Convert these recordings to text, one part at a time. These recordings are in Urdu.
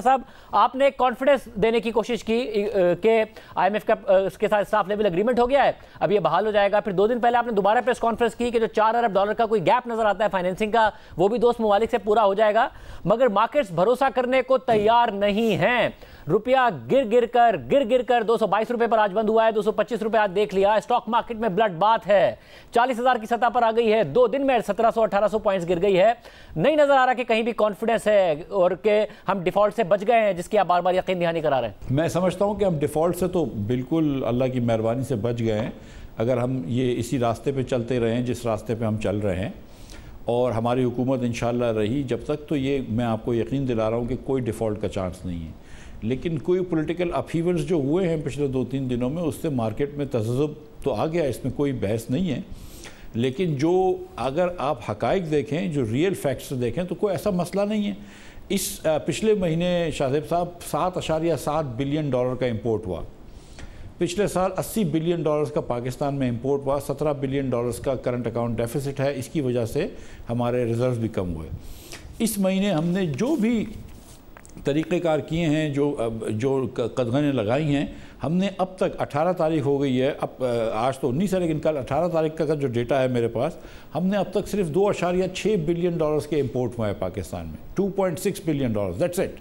صاحب آپ نے کانفیڈنس دینے کی کوشش کی کہ آئی ایم ایف کے ساتھ اسٹاف لیول اگریمنٹ ہو گیا ہے، اب یہ بحال ہو جائے گا. پھر 2 دن پہلے آپ نے دوبارہ پریس کانفرنس کی کہ جو $4 ارب کا کوئی گیپ نظر آتا ہے فائنینسنگ کا وہ بھی دوست ممالک سے پورا ہو جائے گا، مگر مارکیٹس بھروسہ کرنے کو تیار نہیں ہیں. روپیہ گر گر کر 222 روپے پر آج بند ہوا ہے، 225 روپے آج دیکھ لیا. اسٹاک مارکیٹ میں بلڈ بات ہے، 40,000 کی سطح پر آ گئی ہے، 2 دن میں 1700-1800 پوائنٹس گر گئی ہے. نہیں نظر آ رہا کہ کہیں بھی کانفیڈنس ہے اور کہ ہم ڈیفالٹ سے بچ گئے ہیں جس کی آپ بار بار یقین دہانی کرا رہے ہیں. میں سمجھتا ہوں کہ ہم ڈیفالٹ سے تو بالکل اللہ کی مہربانی سے بچ گئے ہیں اگر ہم یہ اسی راستے پہ چلتے رہیں جس راستے پہ ہم چل رہے ہیں، اور ہماری حکومت انشاءاللہ رہی جب تک، تو یہ میں آپ کو یقین دلا رہا ہوں کہ کوئی ڈیفالٹ کا چانس نہیں ہے. لیکن کوئی پولیٹیکل اپہیولز جو ہوئے ہیں پچھلے 2-3 دنوں میں اس سے مارکیٹ میں تذبذب تو آ گیا، اس میں کوئی بحث نہیں ہے. لیکن جو اگر آپ حقائق دیکھیں، جو ریئل فیکٹس دیکھیں تو کوئی ایسا مسئلہ نہیں ہے. اس پچھلے مہینے شاہزیب صاحب $7.7 بلین کا امپورٹ ہوا. پچھلے سال $80 بلین کا پاکستان میں امپورٹ ہوا. $17 بلین کا کرنٹ اکاؤنٹ ڈیفیسٹ ہے، اس کی وجہ سے ہمارے ریزروز بھی کم ہوئے. اس مہینے ہم نے جو بھی طریقہ کار کیے ہیں، جو قدغنیں لگائی ہیں، ہم نے اب تک 18 تاریخ ہو گئی ہے، اب آج تو 19 ہے لیکن کل 18 تاریخ کا جو ڈیٹا ہے میرے پاس، ہم نے اب تک صرف $2.6 بلین کے امپورٹ ہوا ہے پاکستان میں. $2.6 بلین دیٹس اٹ،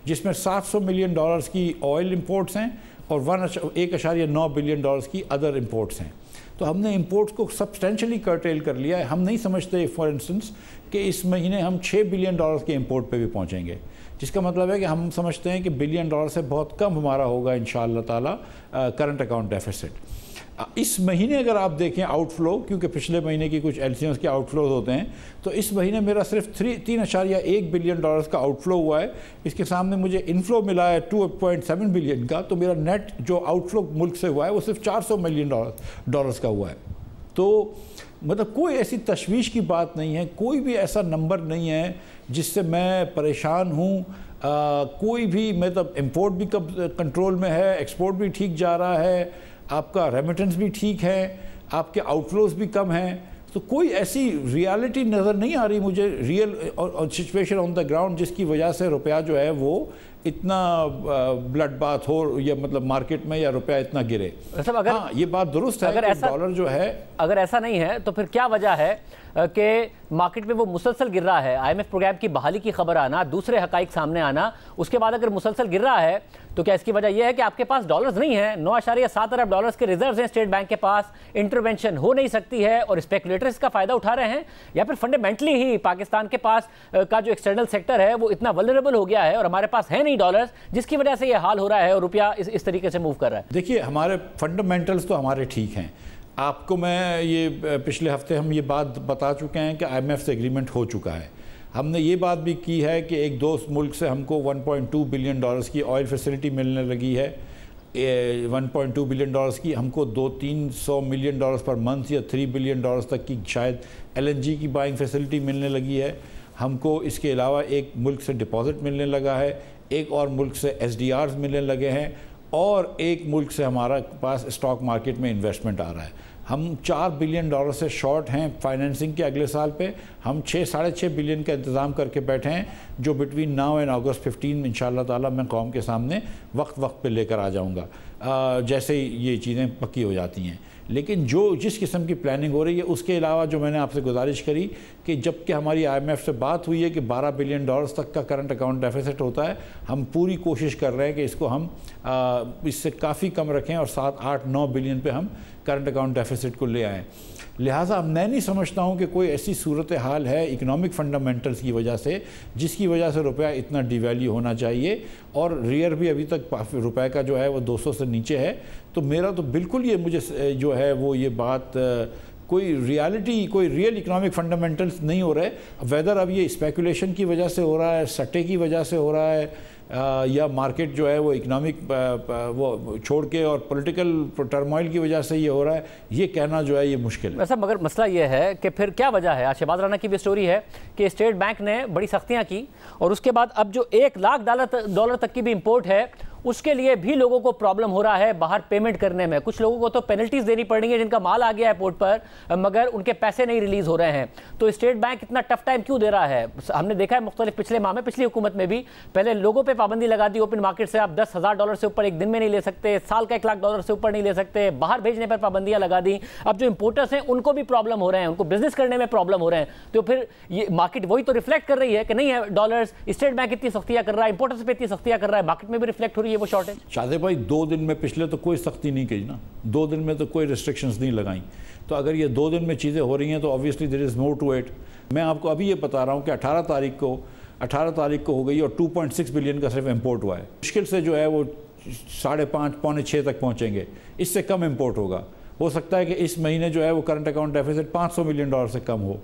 جس میں $700 ملین کی آئل امپورٹس ہیں اور $1.9 بلین کی ادر امپورٹس ہیں. تو ہم نے امپورٹس کو سبسٹینشلی کرٹیل کر لیا ہے. ہم نہیں سمجھتے فار انسٹنس کہ اس مہینے ہم $6 بلین کے امپورٹ پہ بھی پہنچیں گے، جس کا مطلب ہے کہ ہم سمجھتے ہیں کہ $1 بلین سے بہت کم ہمارا ہوگا انشاءاللہ تعالی کرنٹ اکاؤنٹ ڈیفیسٹ. اس مہینے اگر آپ دیکھیں آؤٹ فلو، کیونکہ پچھلے مہینے کی کچھ LCMs کے آؤٹ فلوز ہوتے ہیں، تو اس مہینے میرا صرف $3.1 بلین کا آؤٹ فلو ہوا ہے. اس کے سامنے مجھے انفلو ملا ہے $2.7 بلین کا، تو میرا نیٹ جو آؤٹ فلو ملک سے ہوا ہے وہ صرف $400 ملین کا ہوا ہے. تو مطلب کوئی ایسی تشویش کی بات نہیں ہے، کوئی بھی ایسا نمبر نہیں ہے جس سے میں پریشان ہوں. کوئی بھی مطلب امپورٹ بھی کنٹرول میں ہے، ایکسپورٹ بھی ٹھیک جا رہا ہے، آپ کا ریمیٹنس بھی ٹھیک ہے، آپ کے آؤٹ فلوز بھی کم ہیں. تو کوئی ایسی ریالٹی نظر نہیں آ رہی مجھے، real situation on the ground, جس کی وجہ سے روپیہ جو ہے وہ اتنا بلڈ بات ہو، یا مطلب مارکیٹ میں یا روپیہ اتنا گرے. ہاں یہ بات درست ہے کہ ڈالر جو ہے، اگر ایسا نہیں ہے تو پھر کیا وجہ ہے کہ مارکیٹ میں وہ مسلسل گر رہا ہے؟ آئی ایم ایف پروگرام کی بحالی کی خبر آنا، دوسرے حقائق سامنے آنا، اس کے بعد اگر مسلسل گر رہا ہے تو کیا اس کی وجہ یہ ہے کہ آپ کے پاس ڈالرز نہیں ہیں؟ $9.7 ارب کے ریزروز ہیں اسٹیٹ بینک کے پاس، انٹرونشن ہو نہیں سکتی ہے اور اسپیکولیٹرز کا فائدہ اٹھا رہے ہیں، یا پھر فنڈامنٹلی ہی پاکستان کے پاس کا جو ایکسٹرنل سیکٹر ہے وہ اتنا ولنریبل ہو گیا ہے اور ہمارے پاس ہے نہیں ڈالرز، جس کی وجہ سے یہ حال ہو رہا ہے اور روپیہ اس طریقے سے موو کر رہا ہے؟ دیکھیے ہمارے فنڈامنٹلز تو ہمارے ٹھیک ہیں. آپ کو میں یہ پچھلے ہفتے ہم یہ بات بتا چکے ہیں کہ IMF سے اگریمنٹ ہو چکا ہے. ہم نے یہ بات بھی کی ہے کہ ایک دوست ملک سے ہم کو $1.2 بلین کی آئل فیسلٹی ملنے لگی ہے. 1.2 بلین کی ہم کو $200-300 ملین پر منتھ یا $3 بلین تک کی شاید LNG کی بائنگ فیسلٹی ملنے لگی ہے. ہم کو اس کے علاوہ ایک ملک سے ڈپازٹ ملنے لگا ہے، ایک اور ملک سے SDRs ملنے لگے ہیں، اور ایک ملک سے ہمارا پاس اسٹاک مارکیٹ میں انویسٹمنٹ آ رہا ہے. ہم $4 بلین سے شارٹ ہیں فائنینسنگ کے اگلے سال پہ. ہم 6-6.5 بلین کا انتظام کر کے بیٹھے ہیں، جو بٹوین ناؤ اینڈ August 15 انشاءاللہ تعالیٰ میں قوم کے سامنے وقت پہ لے کر آ جاؤں گا جیسے یہ چیزیں پکی ہو جاتی ہیں. لیکن جس قسم کی پلاننگ ہو رہی ہے، اس کے علاوہ جو میں نے آپ سے گزارش کری کہ جب کہ ہماری IMF سے بات ہوئی ہے کہ $12 بلین تک کا کرنٹ اکاؤنٹ ڈیفیسٹ ہوتا ہے، ہم پوری کوشش کر رہے ہیں کہ اس کو ہم اس سے کافی کم رکھیں اور 7-8-9 بلین پہ ہم کرنٹ اکاؤنٹ ڈیفیسٹ کو لے آئیں. لہٰذا میں نہیں سمجھتا ہوں کہ کوئی ایسی صورتحال ہے اکنامک فنڈامنٹلز کی وجہ سے جس کی وجہ سے روپیہ اتنا ڈی ویلیو ہونا چاہیے، اور ریئر بھی ابھی تک روپے کا جو ہے وہ 200 سے نیچے ہے. تو میرا تو بالکل یہ مجھے جو ہے وہ یہ بات کوئی ریالٹی، کوئی ریئل اکنامک فنڈامنٹلز نہیں ہو رہے. ویدر اب یہ اسپیکولیشن کی وجہ سے ہو رہا ہے، سٹے کی وجہ سے ہو رہا ہے، یا مارکیٹ جو ہے وہ اکنامک وہ چھوڑ کے اور پولیٹیکل ٹرموائل کی وجہ سے یہ ہو رہا ہے، یہ کہنا جو ہے یہ مشکل ہے. ویسا مگر مسئلہ یہ ہے کہ پھر کیا وجہ ہے؟ آج شہباز رانا کی بھی سٹوری ہے کہ اسٹیٹ بینک نے بڑی سختیاں کی اور اس کے بعد اب جو $1 لاکھ تک کی بھی امپورٹ ہے اس کے لیے بھی لوگوں کو پرابلم ہو رہا ہے باہر پیمنٹ کرنے میں. کچھ لوگوں کو تو پینلٹیز دینی پڑ رہی ہیں جن کا مال آ گیا ہے پورٹ پر مگر ان کے پیسے نہیں ریلیز ہو رہے ہیں. تو اسٹیٹ بینک اتنا ٹف ٹائم کیوں دے رہا ہے؟ ہم نے دیکھا ہے مختلف پچھلے ماہ میں, پچھلی حکومت میں بھی پہلے لوگوں پہ پابندی لگا دی اوپن مارکیٹ سے, آپ $10,000 سے اوپر ایک دن میں نہیں لے سکتے, سال کا $1,00,000 سے اوپر نہیں لے سکتے, باہر بھیجنے پر پابندیاں لگا دی. اب جو امپورٹرز ہیں ان کو بھی پرابلم ہو رہے ہیں, ان کو بزنس کرنے میں پرابلم ہو رہے ہیں. تو پھر یہ مارکیٹ وہی تو ریفلیکٹ کر رہی ہے کہ نہیں ہے ڈالرز, اسٹیٹ بینک اتنی سختیاں کر رہا ہے, امپورٹرز پہ اتنی سختیاں کر رہا ہے, مارکیٹ میں بھی ریفلیکٹ ہو رہی ہے وہ شارٹیج. شاہد بھائی 2 دن میں پچھلے تو کوئی سختی نہیں کی نا, 2 دن میں تو کوئی ریسٹرکشنز نہیں لگائیں. تو اگر یہ 2 دن میں چیزیں ہو رہی ہیں تو obviously there is more to it. میں آپ کو ابھی یہ بتا رہا ہوں کہ 18 تاریخ کو ہو گئی اور 2.6 بلین کا صرف امپورٹ ہوا ہے. مشکل سے جو ہے وہ 5.5 پونے 6 تک پہنچیں گے, اس سے کم امپورٹ ہوگا. ہو سکتا ہے کہ اس مہینے جو ہے وہ کرنٹ اکاؤنٹ ڈیفیسٹ $500 ملین سے کم ہو.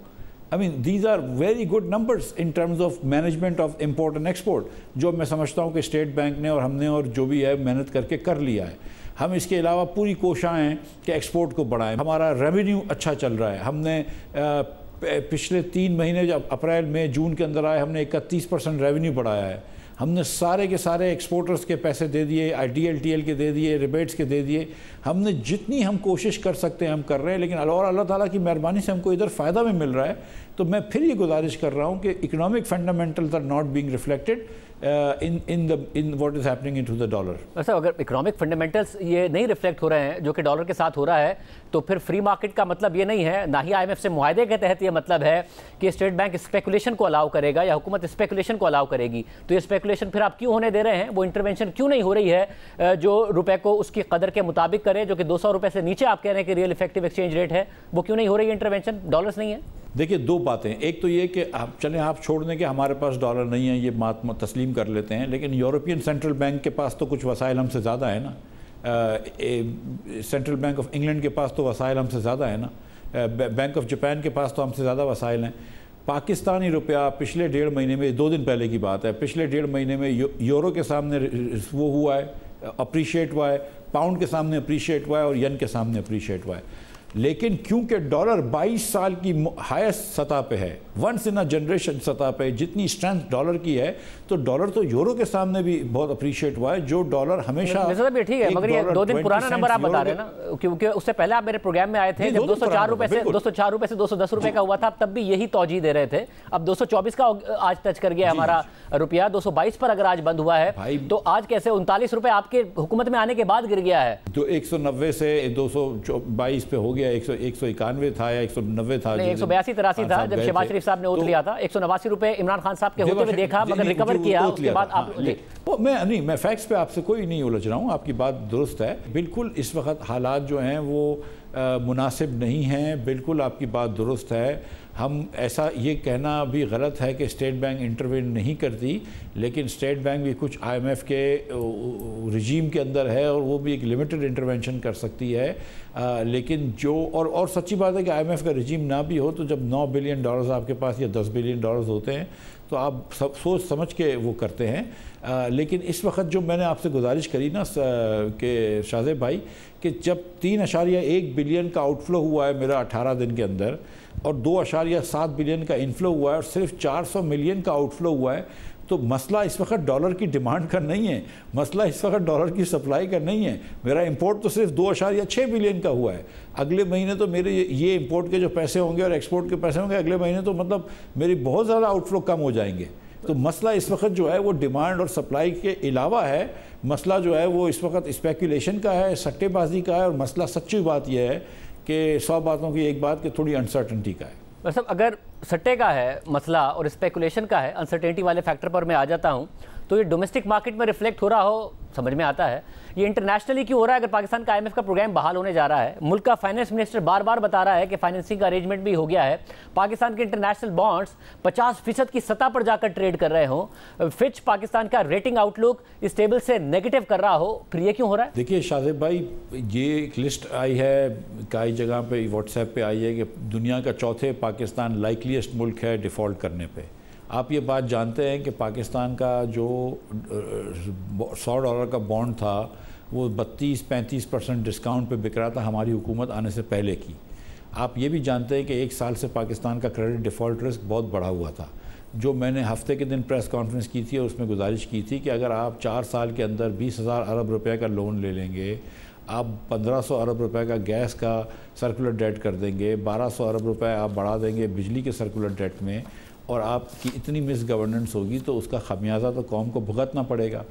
I mean these are very good numbers in terms of management of import and export, جو میں سمجھتا ہوں کہ اسٹیٹ بینک نے اور ہم نے اور جو بھی ہے محنت کر کے کر لیا ہے. ہم اس کے علاوہ پوری کوشاں ہیں کہ ایکسپورٹ کو بڑھائیں. ہمارا ریونیو اچھا چل رہا ہے. ہم نے پچھلے 3 مہینے جب اپریل مئی جون کے اندر آئے ہم نے 31% ریونیو بڑھایا ہے. ہم نے سارے کے سارے ایکسپورٹرز کے پیسے دے دیے, DLTL کے دے دیے, ریبیٹس کے دے دیے. ہم نے جتنی ہم کوشش کر سکتے ہیں ہم کر رہے ہیں, لیکن اللہ تعالیٰ کی مہربانی سے ہم کو ادھر فائدہ بھی مل رہا ہے. تو میں پھر یہ گزارش کر رہا ہوں کہ economic fundamentals are not being reflected in what is happening into the dollar. ویسا اگر اکنامک فنڈامنٹلز یہ نہیں ریفلیکٹ ہو رہے ہیں جو کہ ڈالر کے ساتھ ہو رہا ہے تو پھر فری مارکیٹ کا مطلب یہ نہیں ہے, نہ ہی IMF سے معاہدے کے تحت یہ مطلب ہے کہ اسٹیٹ بینک اسپیکولیشن کو الاؤ کرے گا یا حکومت اسپیکولیشن کو الاؤ کرے گی. تو یہ اسپیکولیشن پھر آپ کیوں ہونے دے رہے ہیں؟ وہ انٹرونشن کیوں نہیں ہو رہی ہے جو روپے کو اس کی قدر کے مطابق کرے, جو کہ $200 سے نیچے آپ کہہ رہے ہیں کہ ریئل افیکٹو ایکسچینج ریٹ ہے, وہ کیوں نہیں ہو رہی ہے انٹرونشن؟ ڈالرز نہیں ہے. دیکھیے 2 باتیں, ایک تو یہ کہ آپ چھوڑ دیں کہ ہمارے پاس ڈالر نہیں ہے, یہ بات تسلیم کر لیتے ہیں, لیکن یورپین سینٹرل بینک کے پاس تو کچھ وسائل ہم سے زیادہ ہے نا. سینٹرل بینک آف انگلینڈ کے پاس تو وسائل ہم سے زیادہ ہے نا. بینک آف جاپان کے پاس تو ہم سے زیادہ وسائل ہیں. پاکستانی روپیہ پچھلے 1.5 مہینے میں, 2 دن پہلے کی بات ہے, پچھلے 1.5 مہینے میں یورو کے سامنے وہ ہوا ہے, اپریشیٹ ہوا ہے, پاؤنڈ کے سامنے اپریشیٹ ہوا ہے اور ین کے سامنے اپریشیٹ ہوا ہے. لیکن کیونکہ ڈالر 22 سال کی ہائیسٹ سطح پہ ہے, ونس ان اے جنریشن سطح پہ, جتنی اسٹرینتھ ڈالر کی ہے تو ڈالر تو یورو کے سامنے بھی بہت اپریشیٹ ہوا ہے. جو ڈالر ہمیشہ ٹھیک ہے, مگر یہ 2 دن پرانا نمبر آپ بتا رہے ہیں نا, کیونکہ اس سے پہلے آپ میرے پروگرام میں آئے تھے جب 204 روپے سے $210 کا ہوا تھا, تب بھی یہی توجہ دے رہے تھے. اب 224 کا آج ٹچ کر گیا ہمارا روپیہ, 222 پر اگر آج بند ہوا ہے تو آج کیسے 39 روپے آپ کے حکومت میں آنے کے بعد گر گیا ہے؟ تو 190 سے 222 پہ ہو گیا, 191 تھا یا 190 تھا, 182-83 تھا جب شہباز شریف صاحب نے اوت لیا تھا. 189 روپے عمران خان صاحب کے ہوتے ہوئے دیکھا مگر ریکور کیا اس کے بعد آپ. میں فیکٹس پہ آپ سے کوئی نہیں الجھ رہا ہوں, آپ کی بات درست ہے. بالکل اس وقت حالات جو ہیں وہ مناسب نہیں ہیں, بالکل آپ کی بات درست ہے. ہم ایسا یہ کہنا بھی غلط ہے کہ اسٹیٹ بینک انٹروین نہیں کرتی, لیکن اسٹیٹ بینک بھی کچھ IMF کے رجیم کے اندر ہے اور وہ بھی ایک لمیٹڈ انٹرونشن کر سکتی ہے. لیکن جو اور سچی بات ہے کہ IMF کا رجیم نہ بھی ہو تو جب $9 بلین آپ کے پاس یا $10 بلین ہوتے ہیں تو آپ سوچ سمجھ کے وہ کرتے ہیں. لیکن اس وقت جو میں نے آپ سے گزارش کری نا کہ شاہزیب بھائی, کہ جب 3.1 بلین کا آؤٹ فلو ہوا ہے میرا 18 دن کے اندر اور 2.7 بلین کا انفلو ہوا ہے اور صرف 400 ملین کا آؤٹ فلو ہوا ہے, تو مسئلہ اس وقت ڈالر کی ڈیمانڈ کا نہیں ہے, مسئلہ اس وقت ڈالر کی سپلائی کا نہیں ہے. میرا امپورٹ تو صرف 2.6 بلین کا ہوا ہے. اگلے مہینے تو میرے یہ امپورٹ کے جو پیسے ہوں گے اور ایکسپورٹ کے پیسے ہوں گے, اگلے مہینے تو مطلب میری بہت زیادہ آؤٹ فلو کم ہو جائیں گے. تو مسئلہ اس وقت جو ہے وہ ڈیمانڈ اور سپلائی کے علاوہ ہے. مسئلہ جو ہے وہ اس وقت اسپیکولیشن کا ہے, سٹے بازی کا ہے, اور مسئلہ سچی بات یہ ہے کہ 100 باتوں کی ایک بات کہ تھوڑی انسرٹنٹی کا ہے. مطلب اگر سٹے کا ہے مسئلہ اور اسپیکولیشن کا ہے, انسرٹینٹی والے فیکٹر پر میں آ جاتا ہوں, تو یہ ڈومیسٹک مارکیٹ میں ریفلیکٹ ہو رہا ہو سمجھ میں آتا ہے. یہ انٹرنیشنلی کیوں ہو رہا ہے؟ اگر پاکستان کا IMF کا پروگرام بحال ہونے جا رہا ہے, ملک کا فائنانس منسٹر بار بار بتا رہا ہے کہ فائنینسنگ کا ارینجمنٹ بھی ہو گیا ہے, پاکستان کے انٹرنیشنل بانڈز 50% کی سطح پر جا کر ٹریڈ کر رہے ہوں, فچ پاکستان کا ریٹنگ آؤٹ لک اسٹیبل سے نیگیٹو کر رہا ہو, پھر یہ کیوں ہو رہا ہے؟ دیکھیے شاہزیب بھائی, یہ ایک لسٹ آئی ہے کئی جگہ پہ, واٹس ایپ پہ آئی ہے کہ دنیا کا چوتھے پاکستان لائکلیسٹ ملک ہے ڈیفالٹ کرنے پہ. آپ یہ بات جانتے ہیں کہ پاکستان کا جو $100 کا بانڈ تھا وہ 32-35% ڈسکاؤنٹ پہ بک رہا تھا ہماری حکومت آنے سے پہلے کی. آپ یہ بھی جانتے ہیں کہ 1 سال سے پاکستان کا کریڈٹ ڈیفالٹ رسک بہت بڑھا ہوا تھا. جو میں نے ہفتے کے دن پریس کانفرنس کی تھی اور اس میں گزارش کی تھی کہ اگر آپ 4 سال کے اندر 20,000 ارب روپے کا لون لے لیں گے، آپ 1500 ارب روپے کا گیس کا سرکولر ڈیٹ کر دیں گے، 1200 ارب روپے آپ بڑھا دیں گے بجلی کے سرکولر ڈیٹ میں، اور آپ کی اتنی مس گورننس ہوگی تو اس کا خمیازہ تو قوم کو بھگتنا پڑے گا۔